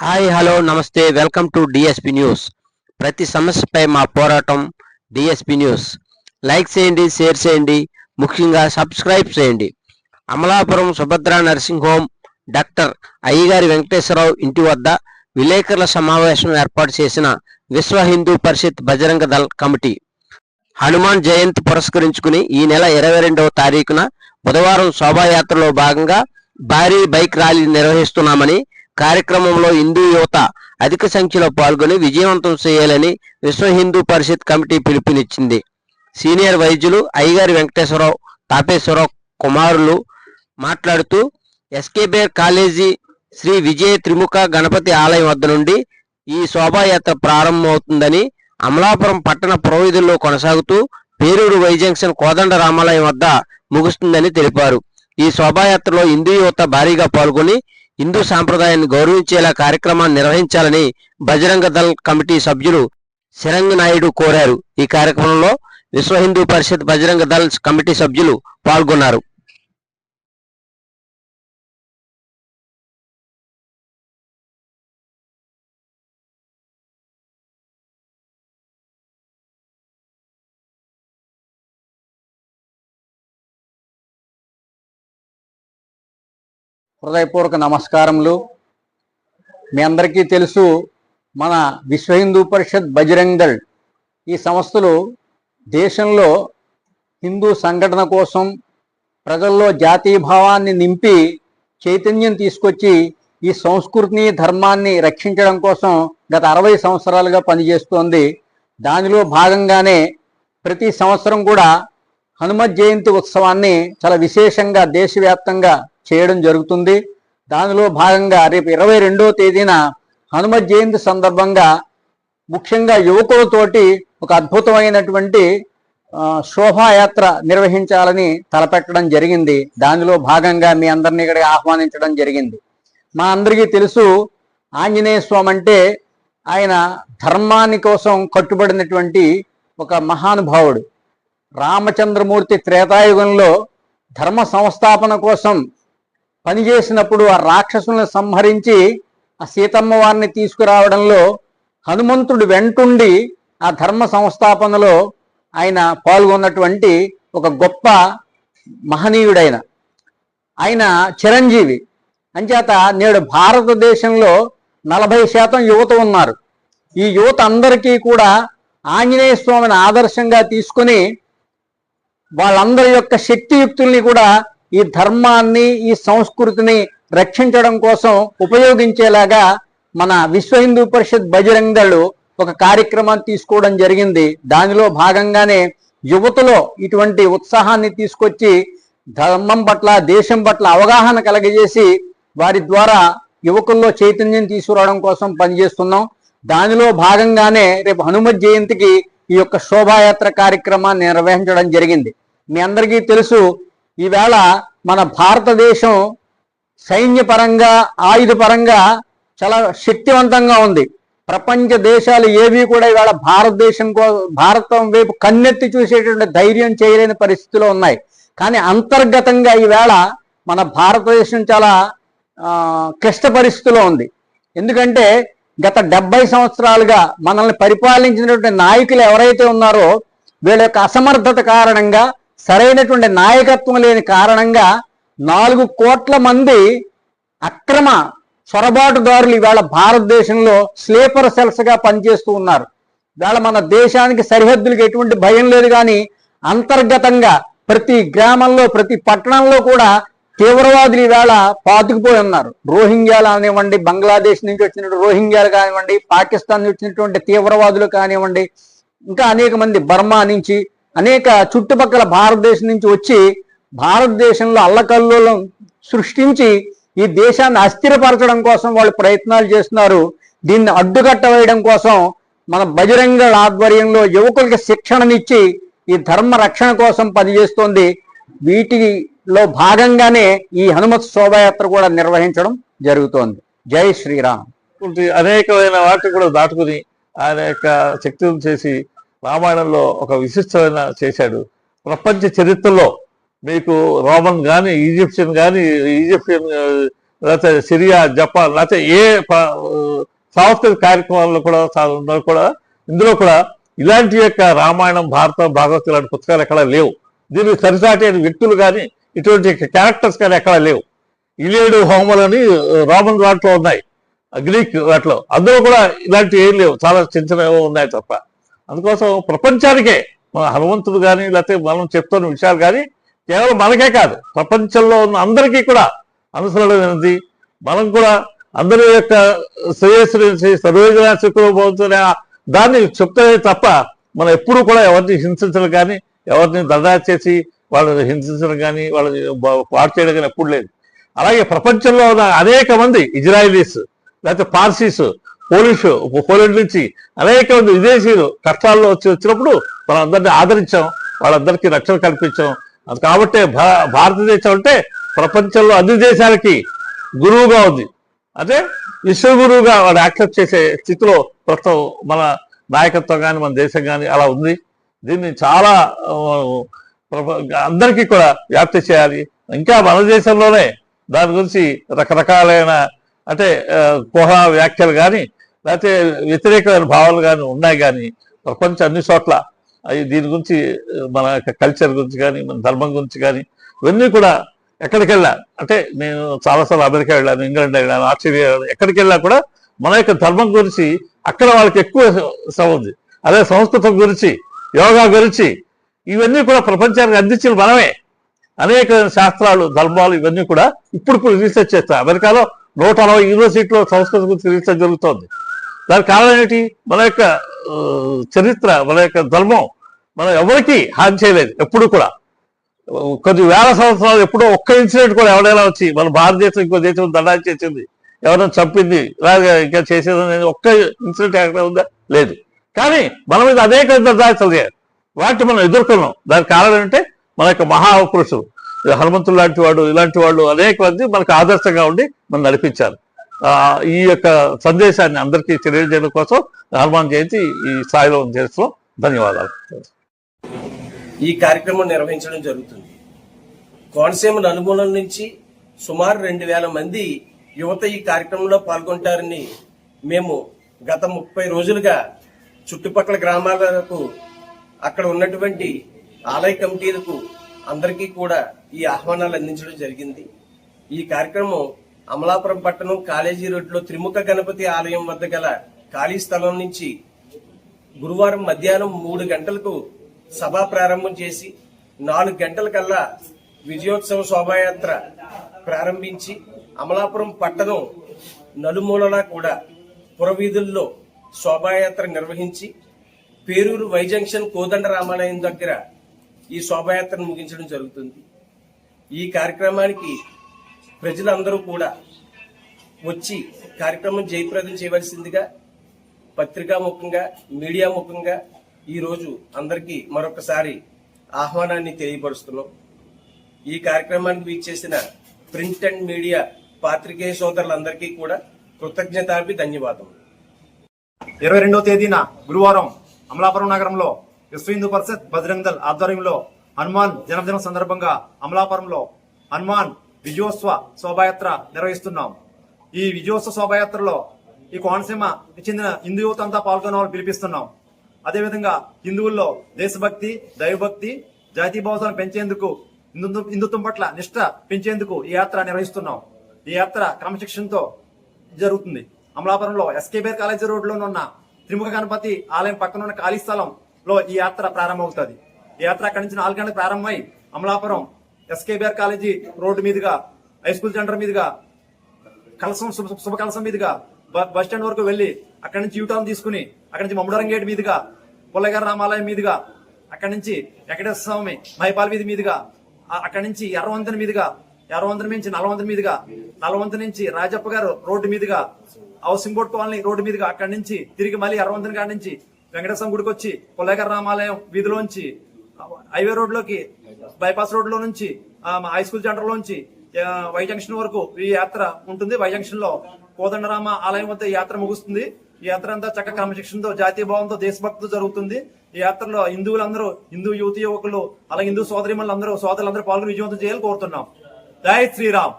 Hi hello నమస్తే welcome to DSP news. ప్రతి సమస్యపై మా పోరాటం డిఎస్పి న్యూస్. లైక్ చేయండి, షేర్ చేయండి, ముఖ్యంగా సబ్స్క్రైబ్ చేయండి. Amalapuram Subhadra nursing home doctor అయ్యగారి వెంకటేశ్వరరావు ఇంటి వద్ద విలేకరుల సమావేశం ఏర్పాటు చేసిన విశ్వ హిందూ పరిషత్ బజరంగ దళ్ కమిటీ హనుమాన్ జయంతి పురస్కరించుకుని ఈ నెల 22వ తారీఖున బుధవారం శోభాయాత్రలో భాగంగా భారీ బైక్ ర్యాలీ నిర్వహిస్తున్నామని, కార్యక్రమంలో హిందూ యువత అధిక సంఖ్యలో పాల్గొని విజయవంతం చేయాలని విశ్వ హిందూ పరిషత్ కమిటీ పిలుపునిచ్చింది. సీనియర్ వైద్యులు అయ్యగారి వెంకటేశ్వరరావు, తాపేశ్వరరావు కుమారులు మాట్లాడుతూ, ఎస్కేబేర్ కాలేజీ శ్రీ విజయ త్రిముఖ గణపతి ఆలయం వద్ద నుండి ఈ శోభాయాత్ర ప్రారంభమవుతుందని, అమలాపురం పట్టణ పురోవీధుల్లో కొనసాగుతూ పేరూరు వై జంక్షన్ కోదండ రామాలయం వద్ద ముగుస్తుందని తెలిపారు. ఈ శోభాయాత్రలో హిందూ యువత భారీగా పాల్గొని హిందూ సాంప్రదాయాన్ని గౌరవించేలా కార్యక్రమాన్ని నిర్వహించాలని బజరంగ దళ్ కమిటీ సభ్యులు శరంగ్ నాయుడు కోరారు. ఈ కార్యక్రమంలో విశ్వ హిందూ పరిషత్ బజరంగ దళ్ కమిటీ సభ్యులు పాల్గొన్నారు. హృదయపూర్వక నమస్కారములు. మీ అందరికీ తెలుసు, మన విశ్వ హిందూ పరిషత్ బజరంగ్ దళ్ ఈ సంస్థలు దేశంలో హిందూ సంఘటన కోసం ప్రజల్లో జాతీయ భావాన్ని నింపి చైతన్యం తీసుకొచ్చి ఈ సంస్కృతిని ధర్మాన్ని రక్షించడం కోసం గత 60 సంవత్సరాలుగా పనిచేస్తోంది. దానిలో భాగంగానే ప్రతి సంవత్సరం కూడా హనుమత్ జయంతి ఉత్సవాన్ని చాలా విశేషంగా దేశవ్యాప్తంగా చేయడం జరుగుతుంది. దానిలో భాగంగా రేపు 22వ తేదీన హనుమత్ జయంతి సందర్భంగా ముఖ్యంగా యువకులతోటి ఒక అద్భుతమైనటువంటి శోభాయాత్ర నిర్వహించాలని తలపెట్టడం జరిగింది. దానిలో భాగంగా మీ అందరినీ ఇక్కడ ఆహ్వానించడం జరిగింది. మా అందరికీ తెలుసు, ఆంజనేయ స్వామి అంటే ఆయన ధర్మాన్ని కోసం కట్టుబడినటువంటి ఒక మహానుభావుడు. రామచంద్రమూర్తి త్రేతాయుగంలో ధర్మ సంస్థాపన కోసం పనిచేసినప్పుడు ఆ రాక్షసులను సంహరించి ఆ సీతమ్మ వారిని తీసుకురావడంలో హనుమంతుడు వెంటుండి ఆ ధర్మ సంస్థాపనలో ఆయన పాల్గొన్నటువంటి ఒక గొప్ప మహనీయుడైన ఆయన చిరంజీవి. అంచేత నేడు భారతదేశంలో 40% యువత ఉన్నారు. ఈ యువత అందరికీ కూడా ఆంజనేయ స్వామిని ఆదర్శంగా తీసుకుని వాళ్ళందరి యొక్క శక్తియుక్తుల్ని కూడా ఈ ధర్మాన్ని, ఈ సంస్కృతిని రక్షించడం కోసం ఉపయోగించేలాగా మన విశ్వ హిందూ పరిషత్ బజరంగ్ దళ్ ఒక కార్యక్రమాన్ని తీసుకోవడం జరిగింది. దానిలో భాగంగానే యువతలో ఇటువంటి ఉత్సాహాన్ని తీసుకొచ్చి ధర్మం పట్ల, దేశం పట్ల అవగాహన కలగజేసి వారి ద్వారా యువకుల్లో చైతన్యం తీసుకురావడం కోసం పనిచేస్తున్నాం. దానిలో భాగంగానే రేపు హనుమత్ జయంతికి ఈ యొక్క శోభాయాత్ర కార్యక్రమాన్ని నిర్వహించడం జరిగింది. మీ అందరికీ తెలుసు, ఈవేళ మన భారతదేశం సైన్యపరంగా, ఆయుధపరంగా చాలా శక్తివంతంగా ఉంది. ప్రపంచ దేశాలు ఏవి కూడా ఈవేళ భారతం వైపు కన్నెత్తి చూసేటువంటి ధైర్యం చేయలేని పరిస్థితిలో ఉన్నాయి. కానీ అంతర్గతంగా ఈవేళ మన భారతదేశం చాలా క్లిష్ట పరిస్థితిలో ఉంది. ఎందుకంటే గత 70 సంవత్సరాలుగా మనల్ని పరిపాలించినటువంటి నాయకులు ఎవరైతే ఉన్నారో వీళ్ళ యొక్క అసమర్థత కారణంగా, సరైనటువంటి నాయకత్వం లేని కారణంగా 4 కోట్ల మంది అక్రమ చొరబాటుదారులు ఈవేళ భారతదేశంలో స్లీపర్ సెల్స్గా పనిచేస్తూ ఉన్నారు. ఇవాళ మన దేశానికి సరిహద్దులకు ఎటువంటి భయం లేదు, కానీ అంతర్గతంగా ప్రతి గ్రామంలో, ప్రతి పట్టణంలో కూడా తీవ్రవాదులు ఈవేళ పాతుకుపోయి ఉన్నారు. రోహింగ్యాలు కానివ్వండి, బంగ్లాదేశ్ నుంచి వచ్చినటువంటి రోహింగ్యాలు కానివ్వండి, పాకిస్తాన్ నుంచి వచ్చినటువంటి తీవ్రవాదులు కానివ్వండి, ఇంకా అనేక మంది బర్మా నుంచి, అనేక చుట్టుపక్కల భారతదేశం నుంచి వచ్చి భారతదేశంలో అల్లకల్లోలం సృష్టించి ఈ దేశాన్ని అస్థిరపరచడం కోసం వాళ్ళు ప్రయత్నాలు చేస్తున్నారు. దీన్ని అడ్డుకట్ట వేయడం కోసం మన బజరంగ దళ్ ఆధ్వర్యంలో యువకులకి శిక్షణనిచ్చి ఈ ధర్మ రక్షణ కోసం పనిచేస్తోంది. వీటిలో భాగంగానే ఈ హనుమత్ శోభాయాత్ర కూడా నిర్వహించడం జరుగుతోంది. జై శ్రీరామ్. అనేకమైన వాటిని కూడా దాటుకుని ఆయన యొక్క శక్తిని చేసి రామాయణంలో ఒక విశిష్టమైన చేశాడు. ప్రపంచ చరిత్రలో మీకు రోమన్ కానీ, ఈజిప్షియన్ లేకపోతే సిరియా, జపాన్, లేకపోతే ఏ సాంస్కృతిక కార్యక్రమాల్లో కూడా ఇందులో కూడా ఇలాంటి యొక్క రామాయణం, భారతం, భాగవతం ఇలాంటి పుస్తకాలు ఎక్కడా లేవు. దీనికి సరిసాటి వ్యక్తులు కానీ ఇటువంటి క్యారెక్టర్స్ కానీ ఎక్కడా లేవు. ఇలియడు, హోమలని రోమన్ వాటిలో ఉన్నాయి, గ్రీక్ వాటిలో, అందులో కూడా ఇలాంటి ఏం లేవు, చాలా చిన్న చిన్నవి ఉన్నాయి తప్ప. అందుకోసం ప్రపంచానికే మన హనుమంతుడు కానీ లేకపోతే మనం చెప్తున్న విషయాలు కానీ కేవలం మనకే కాదు, ప్రపంచంలో ఉన్న అందరికీ కూడా అనుసరణమైనది. మనం కూడా అందరి యొక్క శ్రేయస్సు సర్వేజన దాన్ని చెప్తానే తప్ప మనం ఎప్పుడూ కూడా ఎవరిని హింసించడం కానీ, ఎవరిని దండా చేసి వాళ్ళని హింసించడం కానీ, వాళ్ళని పాడు చేయడం కానీ ఎప్పుడు లేదు. అలాగే ప్రపంచంలో ఉన్న అనేక మంది ఇజ్రాయిలీస్, లేకపోతే పార్సీస్, పోలాండ్ నుంచి అనేక మంది విదేశీయులు కష్టాల్లో వచ్చినప్పుడు మనం అందరినీ ఆదరించాం, వాళ్ళందరికీ రక్షణ కల్పించాం. కాబట్టి భారతదేశం అంటే ప్రపంచంలో అన్ని దేశాలకి గురువుగా ఉంది, అంటే విశ్వగురువుగా వాడు యాక్సెప్ట్ చేసే స్థితిలో ప్రస్తుతం మన నాయకత్వం కానీ మన దేశం కానీ అలా ఉంది. దీన్ని చాలా అందరికీ కూడా వ్యాప్తి చేయాలి. ఇంకా మన దేశంలోనే దాని గురించి రకరకాలైన అంటే కోహ వ్యాఖ్యలు కానీ లేకపోతే వ్యతిరేకమైన భావాలు కానీ ఉన్నాయి. కానీ ప్రపంచం అన్ని చోట్ల దీని గురించి మన కల్చర్ గురించి కానీ మన ధర్మం గురించి కానీ ఇవన్నీ కూడా ఎక్కడికి వెళ్ళా, అంటే నేను చాలాసార్లు అమెరికా వెళ్ళాను, ఇంగ్లాండ్ వెళ్ళాను, ఆస్ట్రేలియా వెళ్ళాను, ఎక్కడికి వెళ్ళా కూడా మన యొక్క ధర్మం గురించి అక్కడ వాళ్ళకి ఎక్కువ శ్రమ ఉంది. అదే సంస్కృతం గురించి, యోగా గురించి ఇవన్నీ కూడా ప్రపంచానికి అందించిన మనమే. అనేక శాస్త్రాలు, ధర్మాలు ఇవన్నీ కూడా ఇప్పుడు రీసెర్చ్ చేస్తాం. అమెరికాలో 140 యూనివర్సిటీలో సంస్కృతం గురించి రీసెర్చ్ జరుగుతోంది. దానికి కారణం ఏంటి? మన యొక్క చరిత్ర, మన యొక్క ధర్మం మనం ఎవరికి హాని చేయలేదు ఎప్పుడు కూడా. కొన్ని వేల సంవత్సరాలు ఎప్పుడో ఒక్క ఇన్సిడెంట్ కూడా ఎవరైనా వచ్చి మన భారతదేశం ఇంకో దేశం దండా చేసింది, ఎవరైనా చంపింది, ఇలాగే ఇంకా చేసేది ఒక్క ఇన్సిడెంట్ ఎక్కడ ఉందా? లేదు. కానీ మన మీద అనేక దండాలు చదివారు, వాటిని మనం ఎదుర్కొన్నాం. దానికి కారణం ఏంటంటే మన యొక్క మహాపురుషులు, హనుమంతుడు లాంటి వాడు, ఇలాంటి వాళ్ళు అనేక మంది మనకు ఆదర్శంగా ఉండి మనం నడిపించారు. ఈ యొక్క సందేశాన్ని అందరికీ తెలియజేయడం కోసం హనుమాన్ జయంతి ఈ స్థాయిలో చేస్తున్నాం. ధన్యవాదాలు. ఈ కార్యక్రమం నిర్వహించడం జరుగుతుంది. కోనసీమ నలుమూలల నుంచి సుమారు 2000 మంది యువత ఈ కార్యక్రమంలో పాల్గొంటారని మేము గత 30 రోజులుగా చుట్టుపక్కల గ్రామాలకు, అక్కడ ఉన్నటువంటి ఆలయ కమిటీలకు అందరికీ కూడా ఈ ఆహ్వానాలు అందించడం జరిగింది. ఈ కార్యక్రమం అమలాపురం పట్టణం కాలేజీ రోడ్లో త్రిముఖ గణపతి ఆలయం వద్ద గల ఖాళీ స్థలం నుంచి గురువారం మధ్యాహ్నం 3 గంటలకు సభ ప్రారంభం చేసి 4 గంటలకల్లా విజయోత్సవ శోభాయాత్ర ప్రారంభించి అమలాపురం పట్టణం నలుమూలలా కూడా పురవీధుల్లో శోభాయాత్ర నిర్వహించి పేరూరు వై జంక్షన్ కోదండ రామాలయం దగ్గర ఈ శోభాయాత్రను ముగించడం జరుగుతుంది. ఈ కార్యక్రమానికి ప్రజలందరూ కూడా వచ్చి కార్యక్రమం జయప్రదం చేయవలసిందిగా పత్రికా ముఖంగా, మీడియా ముఖంగా ఈరోజు అందరికీ మరొకసారి ఆహ్వానాన్ని తెలియపరుస్తున్నాం. ఈ కార్యక్రమానికి వీచేసిన ప్రింట్ అండ్ మీడియా పాత్రికేయ సోదరులందరికీ కూడా కృతజ్ఞతాభి ధన్యవాదములు. 22వ తేదీన గురువారం అమలాపురం నగరంలో విశ్వ హిందూ పరిషత్ బజరంగ్ దళ్ ఆధ్వర్యంలో హనుమాన్ జన్మదినం సందర్భంగా అమలాపురంలో హనుమాన్ విజయోత్సవ శోభాయాత్ర నిర్వహిస్తున్నాం. ఈ విజయోత్సవ శోభాయాత్రలో ఈ కోనసీమ చెందిన హిందూ యువత అంతా పాల్గొనాలని పిలిపిస్తున్నాం. అదేవిధంగా హిందువుల్లో దేశభక్తి, దైవభక్తి, జాతీయ భావాలను పెంచేందుకు, హిందుత్వం పట్ల నిష్ఠ పెంచేందుకు ఈ యాత్ర నిర్వహిస్తున్నాం. ఈ యాత్ర క్రమశిక్షణతో జరుగుతుంది. అమలాపురంలో ఎస్కేబీఆర్ కాలేజీ రోడ్లో ఉన్న త్రిముఖ గణపతి ఆలయం పక్కన ఉన్న ఖాళీ స్థలంలో ఈ యాత్ర ప్రారంభమవుతుంది. ఈ యాత్ర అక్కడి నుంచి 4 గంటలకు ప్రారంభమై అమలాపురం ఎస్కేబీఆర్ కాలేజీ రోడ్డు మీదుగా, హై స్కూల్ సెంటర్ మీదుగా, కలసం శుభ కలసం మీదుగా బస్ స్టాండ్ వరకు వెళ్లి అక్కడి నుంచి యూటర్న్ తీసుకుని అక్కడి నుంచి మమ్మడరం గేట్ మీదుగా, పుల్లగారి రామాలయం మీదుగా, అక్కడి నుంచి వెంకటేశ్వర స్వామి మైపాల్ వీధి మీదుగా, అక్కడి నుంచి ఎర్రవంతెన మీదుగా, ఎర్రవంతెన నుంచి నల్లవంతెన మీదుగా, నల్లవంతెన నుంచి రాజప్ప గారు రోడ్డు మీదుగా, హౌసింగ్ బోర్డ్ కాలనీ రోడ్డు మీదుగా, అక్కడి నుంచి తిరిగి మళ్ళీ ఎర్రవంతెన కాడి నుంచి వెంకటేశ్వర గుడికి వచ్చి పుల్లగారి రామాలయం వీధిలోంచి హైవే రోడ్ లోకి, బైపాస్ రోడ్ లో నుంచి హై స్కూల్ సెంటర్ లోంచి వై జంక్షన్ వరకు ఈ యాత్ర ఉంటుంది. వై జంక్షన్ లో కోదండరామ ఆలయం వద్ద ఈ యాత్ర ముగుస్తుంది. ఈ యాత్ర అంతా చక్కగా క్రమశిక్షణతో, జాతీయ భావంతో, దేశభక్తితో జరుగుతుంది. ఈ యాత్రలో హిందువులందరూ, హిందూ యువతి యువకులు, అలాగే హిందూ సోదరులందరూ పాల్గొని విజయవంతం చేయాలని కోరుతున్నాం. జై శ్రీరామ్.